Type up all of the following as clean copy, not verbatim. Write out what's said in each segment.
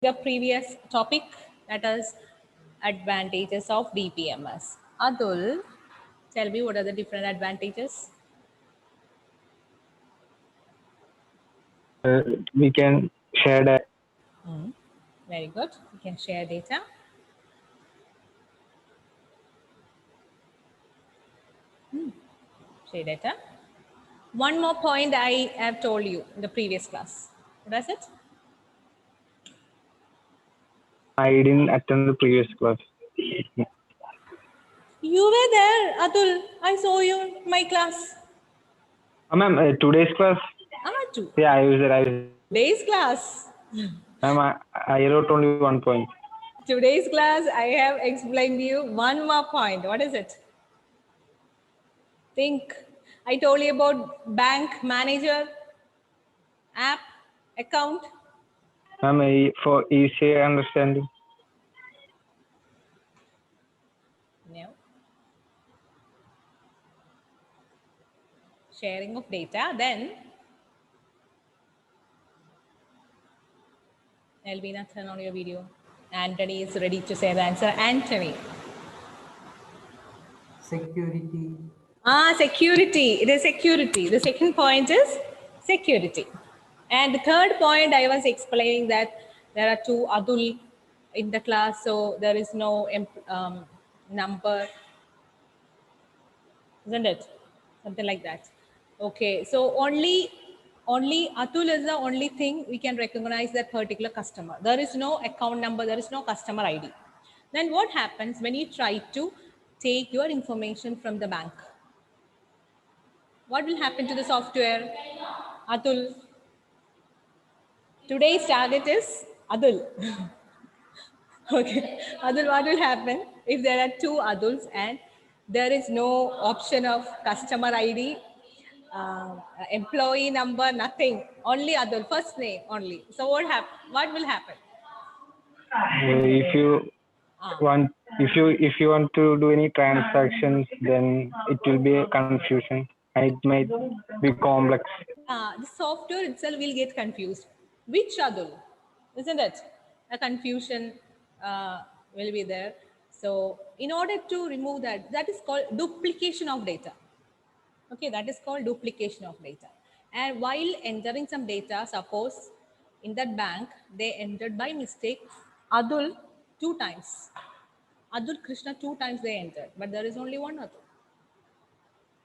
the previous topic, that is advantages of DBMS. Atul, tell me what are the different advantages? We can share that. Very good. You can share data. Share data. One more point I have told you in the previous class. What is it? I didn't attend the previous class. You were there, Atul. I saw you in my class. Ma'am, today's class. Too. Yeah, I was there. Today's class. Ma'am, I wrote only 1 point. Today's class, I have explained you one more point. What is it? Think. I told you about bank manager, app, account. Ma'am, for easy understanding. No. Sharing of data. Then, Elvina, turn on your video. Anthony is ready to say the answer. Anthony. Security. Security. It is security. The second point is security. And the third point, I was explaining that there are two Adul in the class, so there is no number, isn't it? Something like that. Okay, so only Atul is the only thing we can recognize that particular customer. There is no account number, there is no customer ID. Then what happens when you try to take your information from the bank? What will happen to the software? Atul. Today's target is Adul. Okay. Adul, what will happen if there are two Aduls and there is no option of customer ID, employee number, nothing, only Adul, first name only. So what will happen? If you want to do any transactions, then it will be a confusion and it might be complex. The software itself will get confused. Which Adul? Isn't it? A confusion will be there. So in order to remove that, that is called duplication of data. Okay, that is called duplication of data. And while entering some data, suppose in that bank, they entered by mistake Adul 2 times. Adul Krishna 2 times they entered, but there is only one Adul.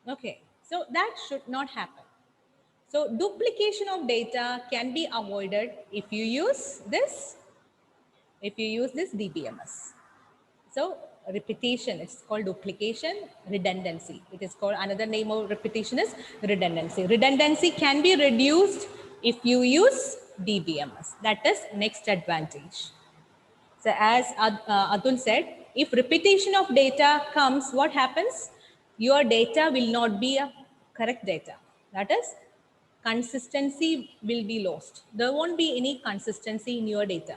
Okay, so that should not happen. So duplication of data can be avoided if you use this DBMS. So repetition, it's called duplication, redundancy. It is called, another name of repetition is redundancy. Redundancy can be reduced if you use DBMS. That is next advantage. So as Atul said, if repetition of data comes, what happens? Your data will not be a correct data. That is, consistency will be lost. There won't be any consistency in your data.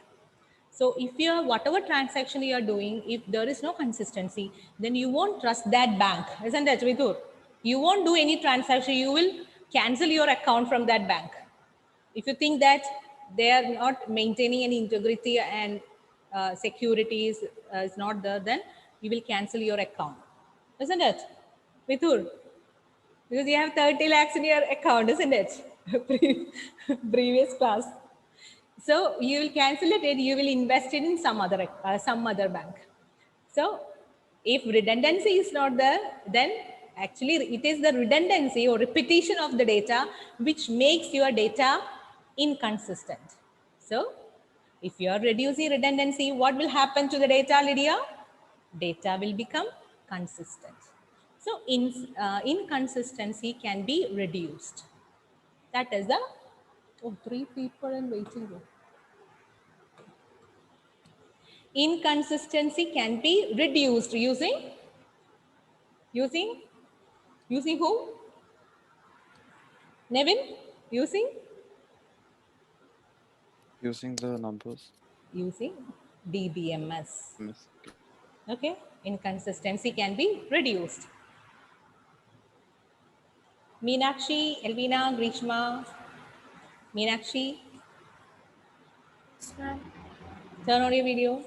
So if you are, whatever transaction you are doing, if there is no consistency, then you won't trust that bank, isn't it, Vidur? You won't do any transaction. You will cancel your account from that bank. If you think that they are not maintaining any integrity and security is not there, then you will cancel your account, isn't it, Vidur? Because you have 30 lakhs in your account, isn't it? Previous class. So you will cancel it and you will invest it in some other bank. So if redundancy is not there, then actually it is the redundancy or repetition of the data which makes your data inconsistent. So if you are reducing redundancy, what will happen to the data, Lydia? Data will become consistent. So inconsistency can be reduced. That is the 3 people in waiting room. Inconsistency can be reduced using whom? Nevin? Using the numbers. Using DBMS. Yes. Okay, inconsistency can be reduced. Meenakshi, Elvina, Grishma. Meenakshi. Turn on your video.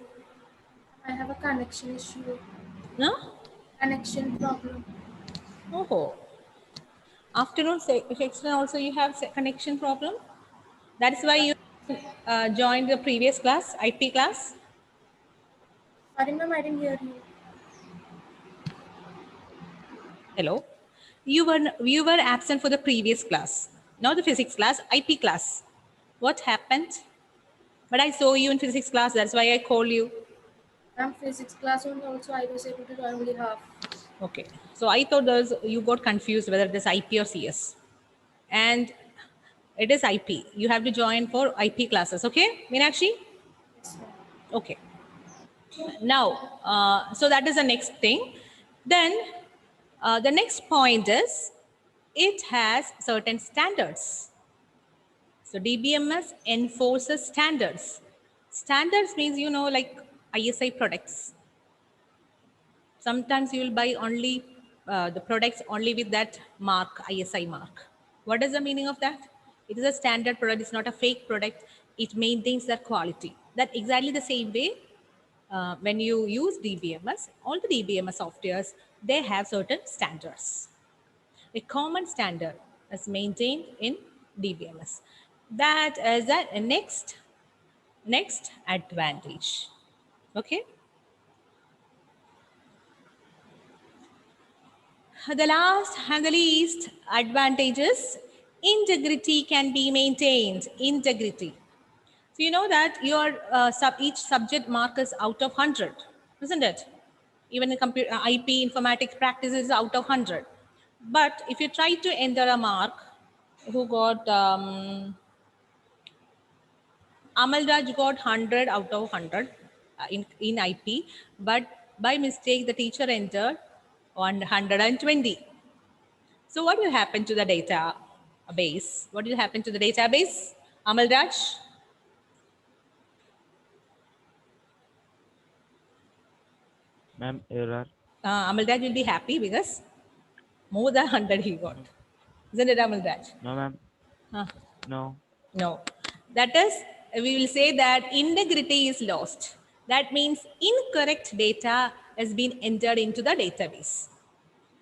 I have a connection issue. No? Connection problem. Oh. Afternoon section also you have connection problem. That's why you joined the previous class, IP class. Sorry, ma'am, I didn't hear you. Hello. You were absent for the previous class. Not the physics class, IP class. What happened? But I saw you in physics class. That's why I called you. Ma'am, physics class only also I was able to join only half. Okay. So I thought you got confused whether it is IP or CS. And it is IP. You have to join for IP classes. Okay, Meenakshi? Yes, ma'am. Okay. Now, so that is the next thing. Then the next point is it has certain standards. So DBMS enforces standards. Standards means, like ISI products. Sometimes you will buy only the products only with that mark, ISI mark. What is the meaning of that? It is a standard product. It's not a fake product. It maintains that quality. That exactly the same way when you use DBMS, all the DBMS softwares, they have certain standards. A common standard is maintained in DBMS. That is the next advantage. Okay. The last and the least advantage is integrity can be maintained. Integrity. So you know that your each subject mark is out of 100, isn't it? Even in computer IP informatics practice is out of 100. But if you try to enter a mark, who got Amalraj got 100 out of 100 in IP, but by mistake the teacher entered 120. So what will happen to the database? What will happen to the database, Amalraj? Ma'am, error. Amalraj will be happy because more than 100 he got. Isn't it, Amalraj? No, ma'am. Huh? No. No. That is, we will say that integrity is lost. That means incorrect data has been entered into the database.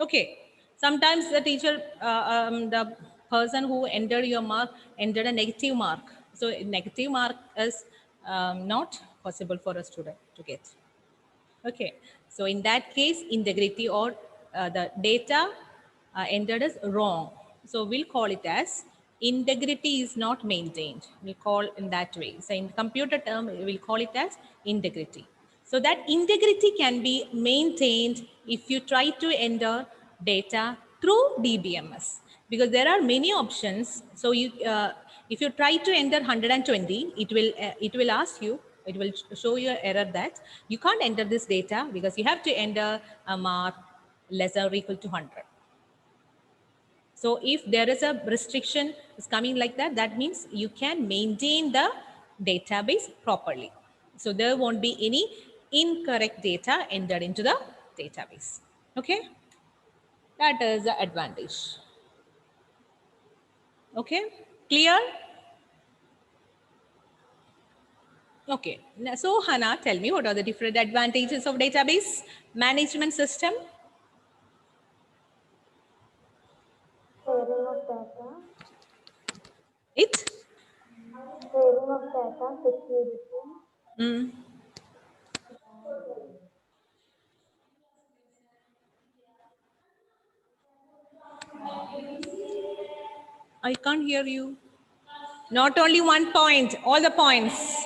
Okay. Sometimes the teacher, the person who entered your mark entered a negative mark. So a negative mark is not possible for a student to get. Okay. So in that case, integrity or the data entered is wrong. So we'll call it as integrity is not maintained. We'll call in that way. So in computer term, we'll call it as integrity. So that integrity can be maintained if you try to enter data through DBMS, because there are many options. So you, if you try to enter 120, it will ask you, it will show you an error that you can't enter this data because you have to enter a mark less or equal to 100. So if there is a restriction is coming like that, that means you can maintain the database properly. So there won't be any incorrect data entered into the database. Okay. That is the advantage. Okay. Clear? Okay. So Hannah, tell me what are the different advantages of database management system? Sharing of data, It? sharing of data, security, Mm. I can't hear you. Not only one point, all the points.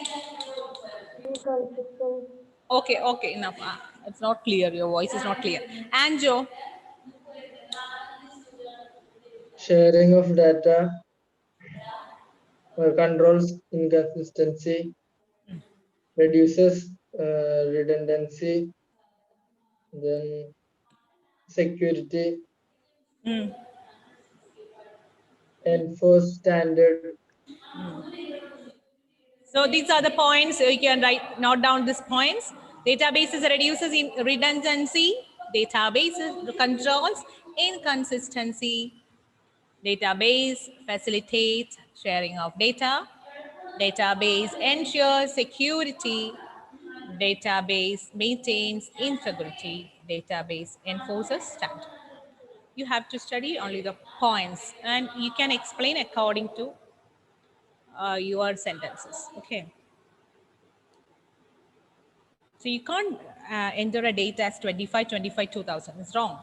inconsistent, Okay, okay, enough. It's not clear. Your voice is not clear. Anjo, Sharing of data controls inconsistency, reduces redundancy, then security, enforce standard. so these are the points. You can note down these points. Databases reduces in redundancy. Databases controls inconsistency. Database facilitates sharing of data. Database ensures security. Database maintains integrity. Database enforces standard. You have to study only the points and you can explain according to your sentences. Okay. So you can't enter a date as 25, 25, 2000. It's wrong.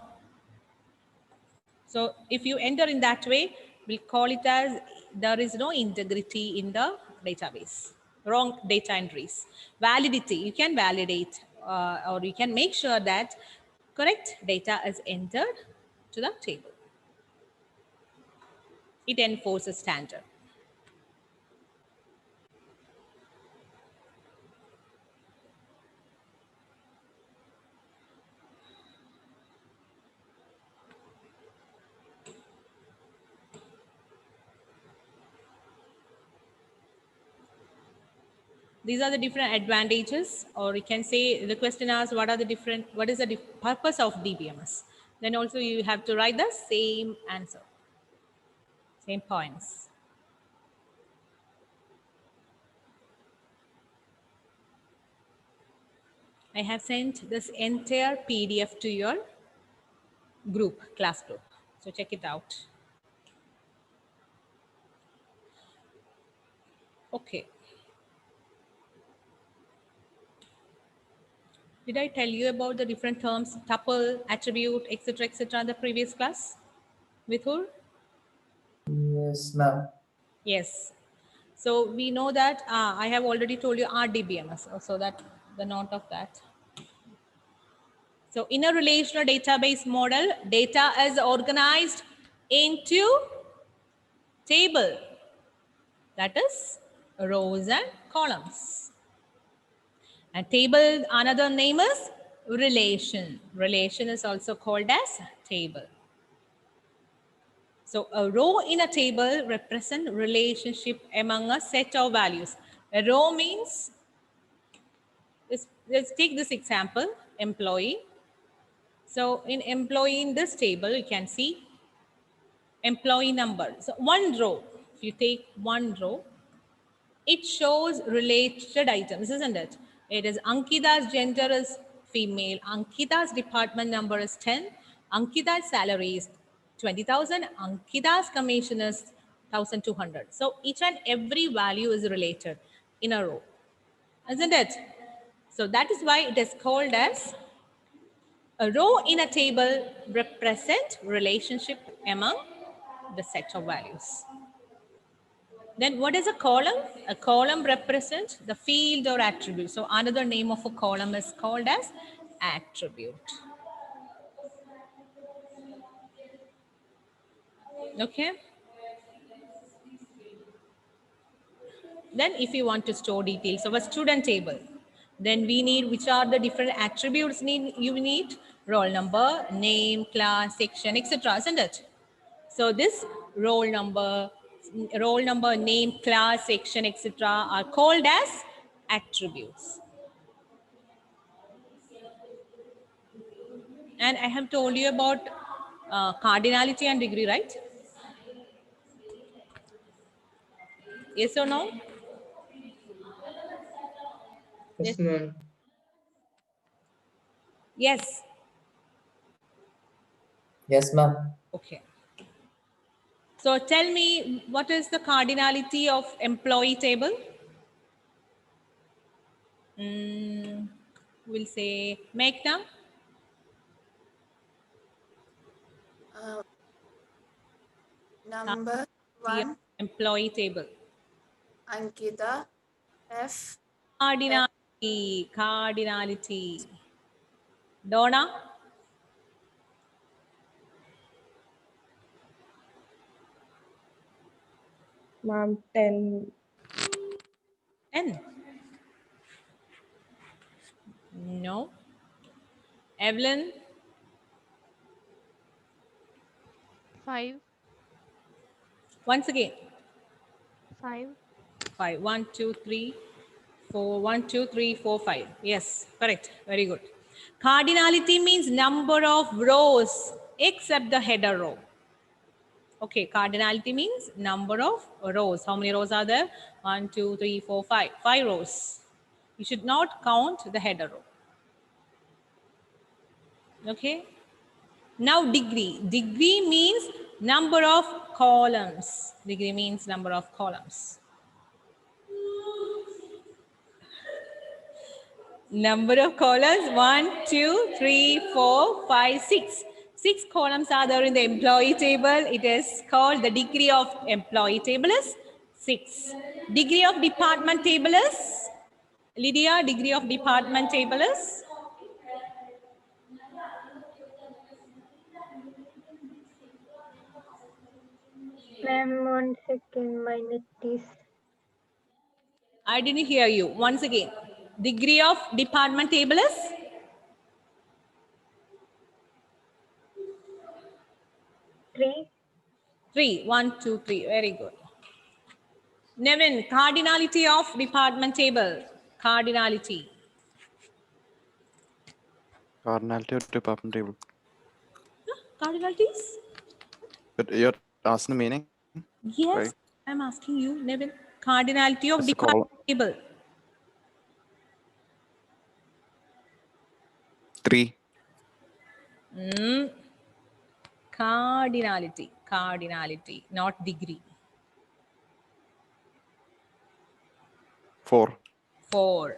So if you enter in that way, we'll call it as there is no integrity in the database. Wrong data entries. Validity, you can validate or you can make sure that correct data is entered to the table. It enforces standard. These are the different advantages, or you can say the question asks what is the purpose of DBMS? Then also you have to write the same answer, same points. I have sent this entire PDF to your group, class group. So check it out. Okay. Did I tell you about the different terms, tuple, attribute, etc., in the previous class? Vithur? Yes, ma'am. Yes. So we know that I have already told you RDBMS, so that the note of that. So in a relational database model, data is organized into table, that is rows and columns. And table, another name is relation. Relation is also called as table. So a row in a table represents relationship among a set of values. A row means, let's take this example, employee. So in employee in this table, you can see employee number. So one row, if you take one row, it shows related items, isn't it? It is Ankita's gender is female, Ankita's department number is 10, Ankita's salary is 20,000, Ankita's commission is 1,200. So each and every value is related in a row, isn't it? So that is why it is called as a row in a table represent relationship among the set of values. Then what is a column? A column represents the field or attribute. So another name of a column is called as attribute. Okay. Then if you want to store details of a student table, then we need, which are the different attributes you need? Roll number, name, class, section, etc., isn't it? So this roll number, name, class, section, etc. are called as attributes. And I have told you about cardinality and degree, right? Yes or no? Yes, ma'am. Yes. Yes, ma'am. Okay. So tell me, what is the cardinality of employee table? We'll say Meghna. Number The 1, employee table. Ankita. F. Cardinality. Donna. Ma'am, 10. 10. No. Evelyn. 5. Once again. 5. 5. 1, 2, 3, 4. 1, 2, 3, 4, 5. Yes, correct. Very good. Cardinality means number of rows except the header row. Okay, cardinality means number of rows. How many rows are there? 1, 2, 3, 4, 5. 5 rows. You should not count the header row. Okay. Now degree. Degree means number of columns. Degree means number of columns. Number of columns 1, 2, 3, 4, 5, 6. 6 columns are there in the employee table. It is called the degree of employee table is 6. Degree of department table is Lydia, degree of department table is Ma'am, 1 second, my net is I didn't hear you. Once again, degree of department table is 3. 3. 1, 2, 3. Very good. Nevin, cardinality of department table. Cardinality. Cardinality of department table. Cardinalities? But you're asking the meaning, Yes, right? I'm asking you, Nevin. Cardinality of It's a department column. table. 3. Cardinality. Cardinality, not degree. 4. 4.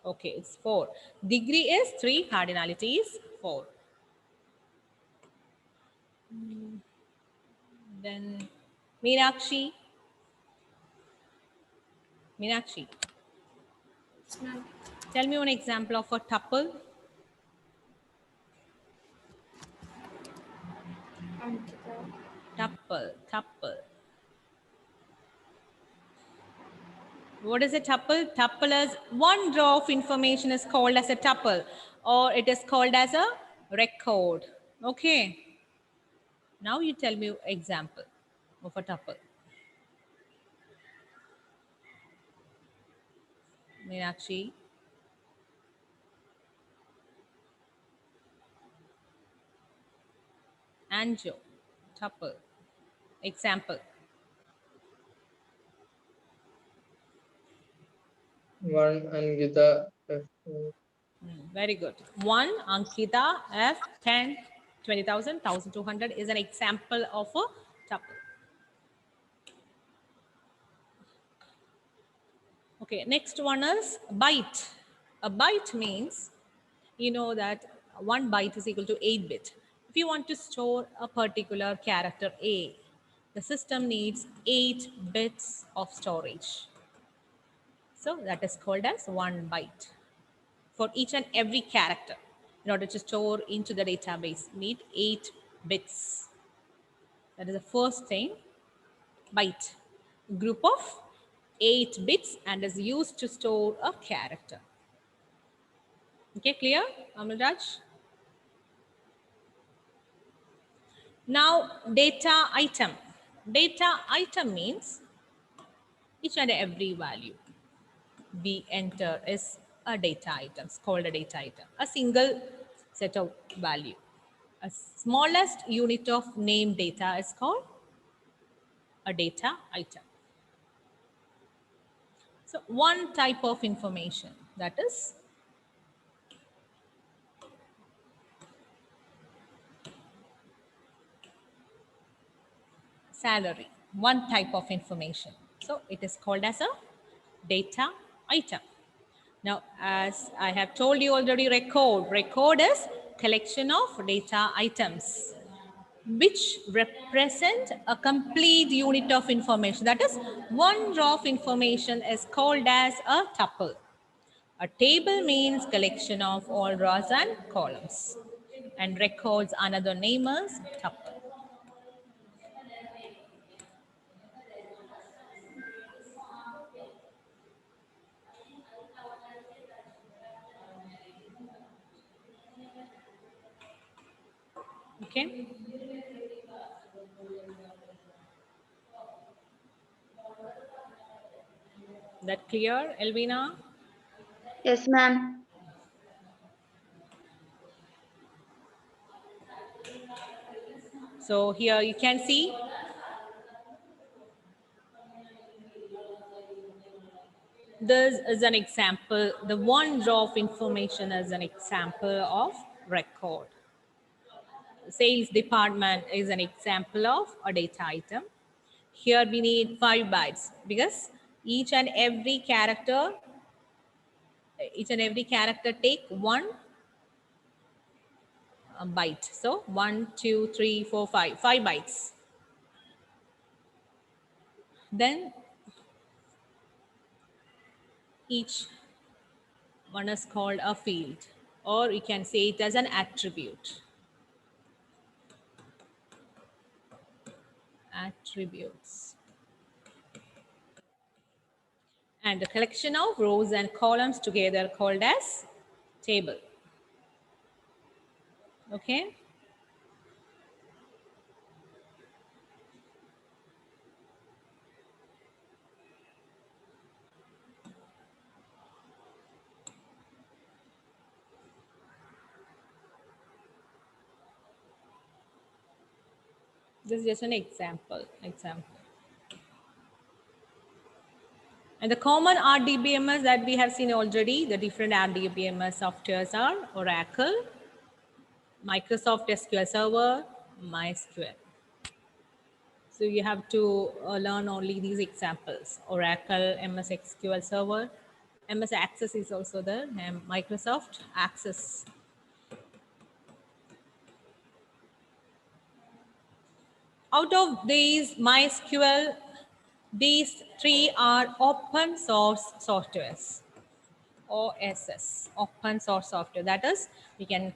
Okay, it's 4. Degree is 3, cardinality is 4. Then Meenakshi. Meenakshi, Yes, ma'am. tell me one example of a tuple. Ankita. Tuple, tuple. What is a tuple? Tuple is one row of information is called as a tuple, or it is called as a record. Okay. Now you tell me example of a tuple. Meenakshi. Anjo, tuple. Example. 1 Ankita F. Very good. 1 Ankita F 10 20,000 1,200 is an example of a tuple. Okay, next one is byte. A byte means you know that 1 byte is equal to 8 bit. If you want to store a particular character A, the system needs 8 bits of storage. So that is called as 1 byte. For each and every character, in order to store into the database, need 8 bits. That is the first thing. Byte, group of 8 bits, and is used to store a character. Okay, clear, Amalraj? Now, data item. Data item means each and every value we enter is a data item. It's called a data item. A single set of value. A smallest unit of name data is called a data item. So one type of information, that is salary. One type of information. So it is called as a data item. Now, as I have told you already, record. Record is collection of data items which represent a complete unit of information. That is, one row of information is called as a tuple. A table means collection of all rows and columns. And records, another name is tuple. Okay. That clear, Elvina? Yes, ma'am. So here you can see this is an example. The one row of information is an example of record. Sales department is an example of a data item. Here we need 5 bytes because each and every character take one byte. So 1, 2, 3, 4, 5 bytes. Then each one is called a field, or you can say it as an attribute. Attributes. And the collection of rows and columns together called as table. Okay. This is just an example. And the common RDBMS that we have seen already, the different RDBMS softwares are Oracle, Microsoft SQL Server, MySQL. So you have to learn only these examples. Oracle, MS SQL Server, MS Access is also there, and Microsoft Access. Out of these MySQL, these 3 are open source softwares. OSS, open source software. That is, you can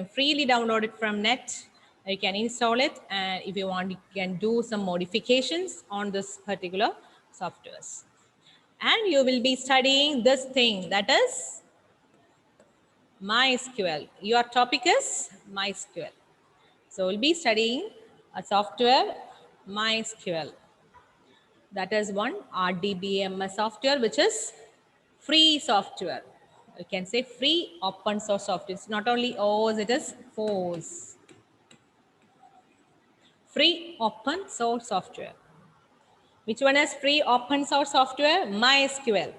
freely download it from net. You can install it, and if you want, you can do some modifications on this particular softwares. And you will be studying this thing, that is MySQL. Your topic is MySQL. So we'll be studying a software, MySQL. That is one RDBMS software, which is free software. You can say free open source software. It's not only OS, it is FOSS. Free open source software. Which one is free open source software? MySQL.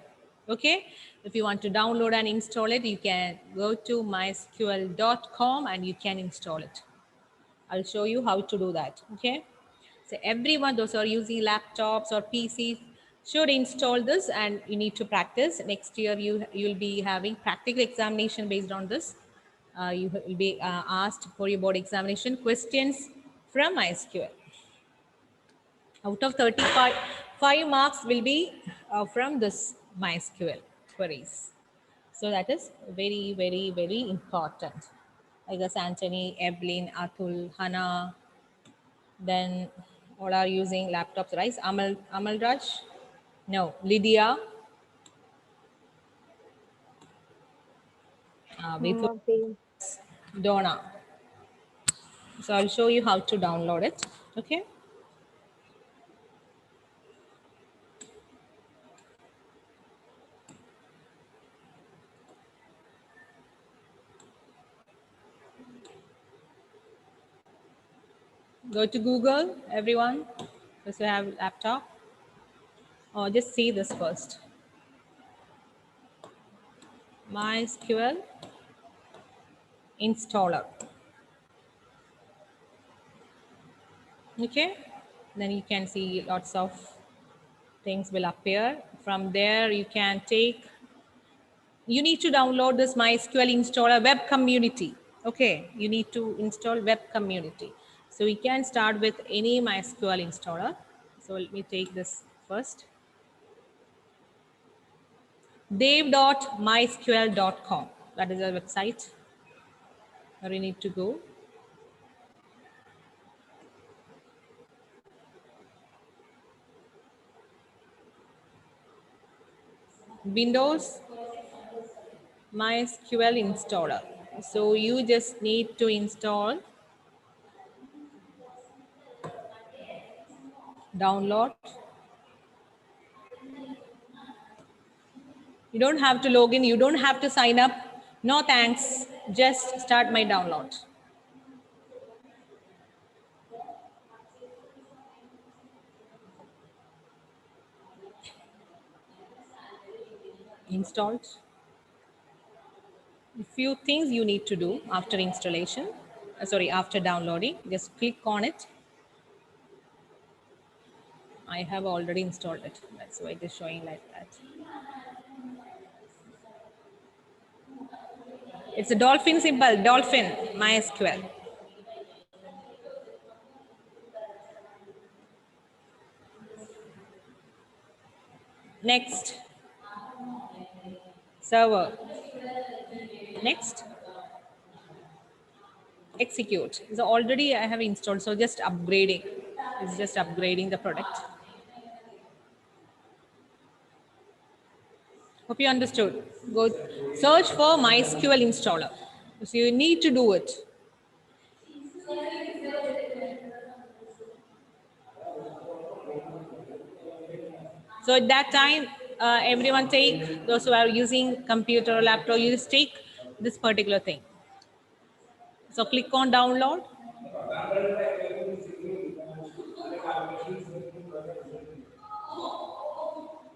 Okay. If you want to download and install it, you can go to mysql.com and you can install it. I'll show you how to do that. Okay. So everyone, those who are using laptops or PCs, should install this, and you need to practice. Next year, you'll be having practical examination based on this. You will be asked for your board examination questions from MySQL. Out of 35, 5 marks will be from this MySQL queries. So that is very, very, very important. I guess Anthony, Evelyn, Atul, Hannah, then all are using laptops, right? Amal Raj? No. Lydia? Before Copy. Donna. So I'll show you how to download it. Okay. Go to Google, everyone. If you have a laptop. Or just see this first. MySQL installer. Okay. Then you can see lots of things will appear. From there, you need to download this MySQL installer web community. Okay, you need to install web community. So we can start with any MySQL installer. So let me take this first. Dev.mysql.com. That is our website where you need to go. Windows MySQL installer. So you just need to install, download. You don't have to log in. You don't have to sign up. No thanks. Just start my download. installed. A few things you need to do after installation, after downloading. Just click on it. I have already installed it. That's why it is showing like that. It's a Dolphin symbol, Dolphin, MySQL. Next, server. Next, execute. So already I have installed, so just upgrading. It's just upgrading the product. Hope you understood. Go search for MySQL installer. So you need to do it. So at that time, everyone take, those who are using computer or laptop, you just take this particular thing. So click on download.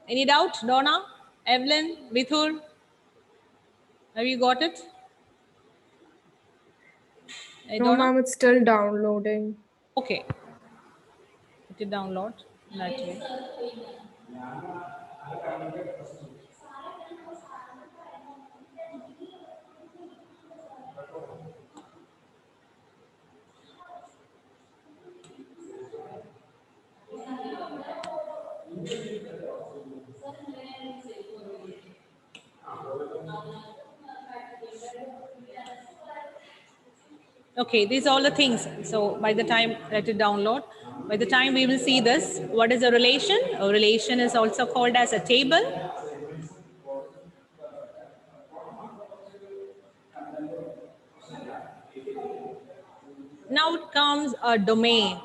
Any doubt, Donna, Evelyn, Vithur? Have you got it? No, Donna? ma'am, it's still downloading. Okay. Let it download that way. Okay, these are all the things. So by the time, let it download. By the time we will see this, what is a relation? A relation is also called as a table. Now it comes a domain.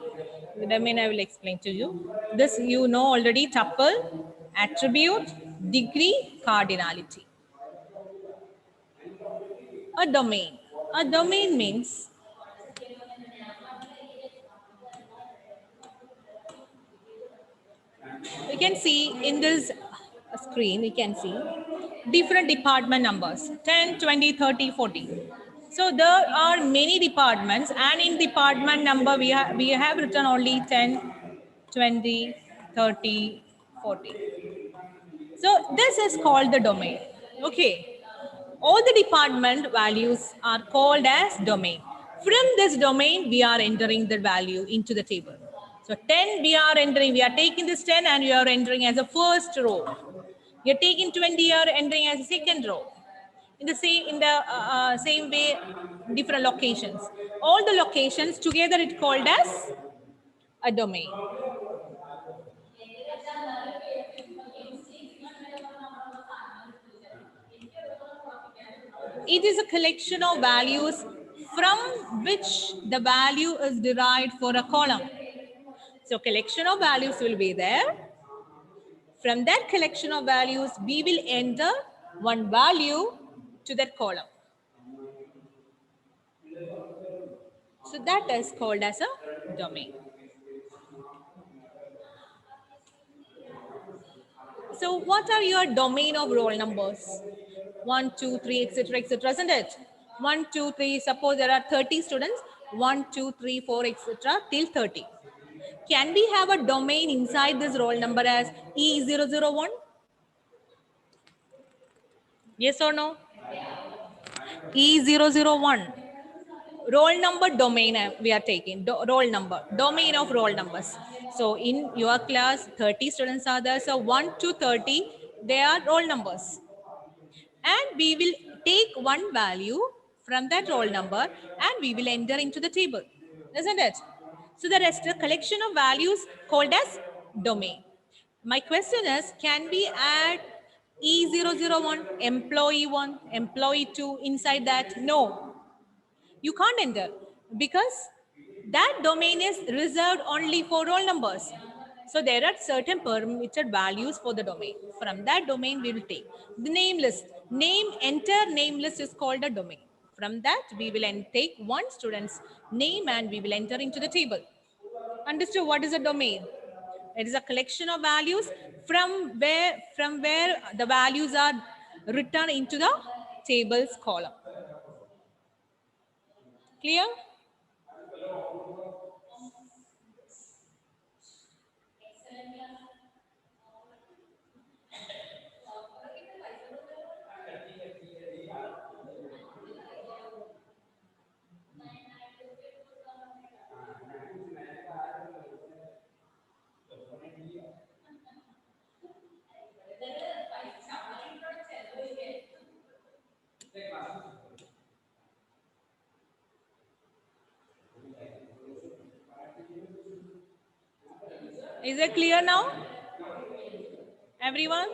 The domain I will explain to you. This you know already, tuple, attribute, degree, cardinality. A domain. A domain means you can see in this screen, you can see different department numbers, 10, 20, 30, 40. So there are many departments, and in department number, we have written only 10, 20, 30, 40. So this is called the domain. Okay. All the department values are called as domain. From this domain, we are entering the value into the table. So 10, we are taking this 10 and we are entering as a first row. You're taking 20, you are entering as a second row. In the same way, different locations. All the locations together, it's called as a domain. It is a collection of values from which the value is derived for a column. So collection of values will be there. From that collection of values, we will enter one value to that column. So that is called as a domain. So what are your domain of roll numbers? 1, 2, 3, etc., isn't it? 1, 2, 3, suppose there are 30 students, 1, 2, 3, 4, etc. till 30. Can we have a domain inside this roll number as E001? Yes or no? E001. Roll number domain we are taking. Roll number. Domain of roll numbers. So in your class, 30 students are there. So 1 to 30, they are roll numbers. And we will take one value from that roll number and we will enter into the table. Isn't it? So the rest, the collection of values called as domain. My question is, can we add E001, employee 1, employee 2 inside that? No, you can't enter because that domain is reserved only for roll numbers. So there are certain permitted values for the domain. From that domain, we will take the name list. Enter name list is called a domain. From that, we will take one student's name and we will enter into the table. Understood what is a domain? It is a collection of values from where the values are written into the tables column. Clear? Is it clear now? Everyone?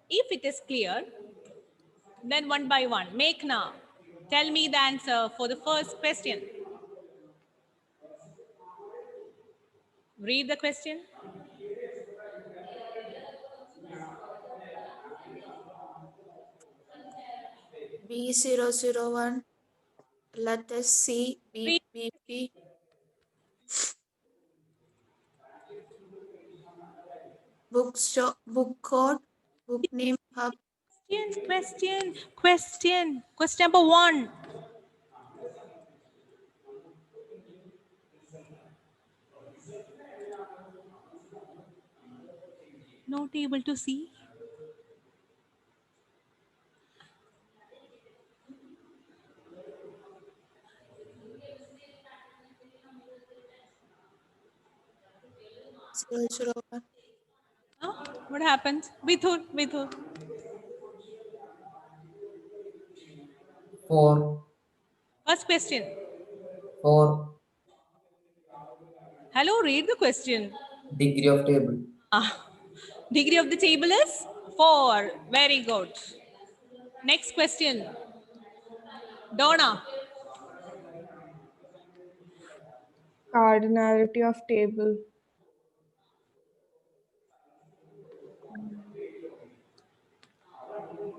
If it is clear, then one by one. Meghna, tell me the answer for the first question. Read the question. B001. Let us see. Read. BP. Book code. Book name. Hub. Question number 1. Not able to see. B001. Huh? What happened? Vithur. Four. First question. Four. Hello, read the question. Degree of table. Degree of the table is 4. Very good. Next question. Donna. Cardinality of table.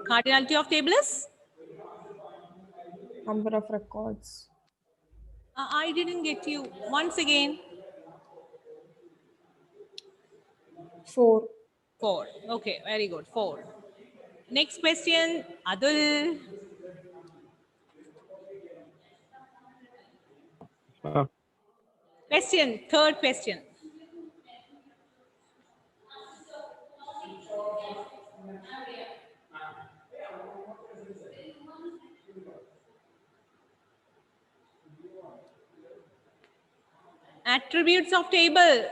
Cardinality of table is? Number of records. I didn't get you. Once again. 4. 4. Okay, very good. 4. Next question. Adul. Question. Third question. Attributes of table.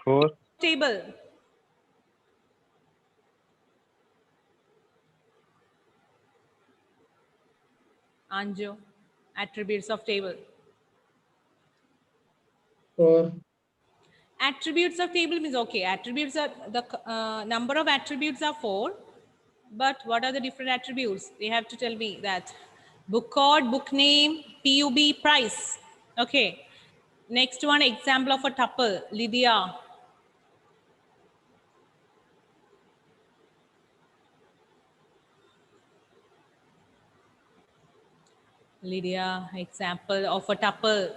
Four. Table. Anju. Attributes of table. 4. Attributes of table means okay. Attributes are the number of attributes are 4. But what are the different attributes? They have to tell me that. Book code, book name, PUB, price. Okay. Next one, example of a tuple. Lydia. Lydia, example of a tuple.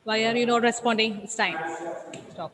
Why are you not responding? It's time. Stop.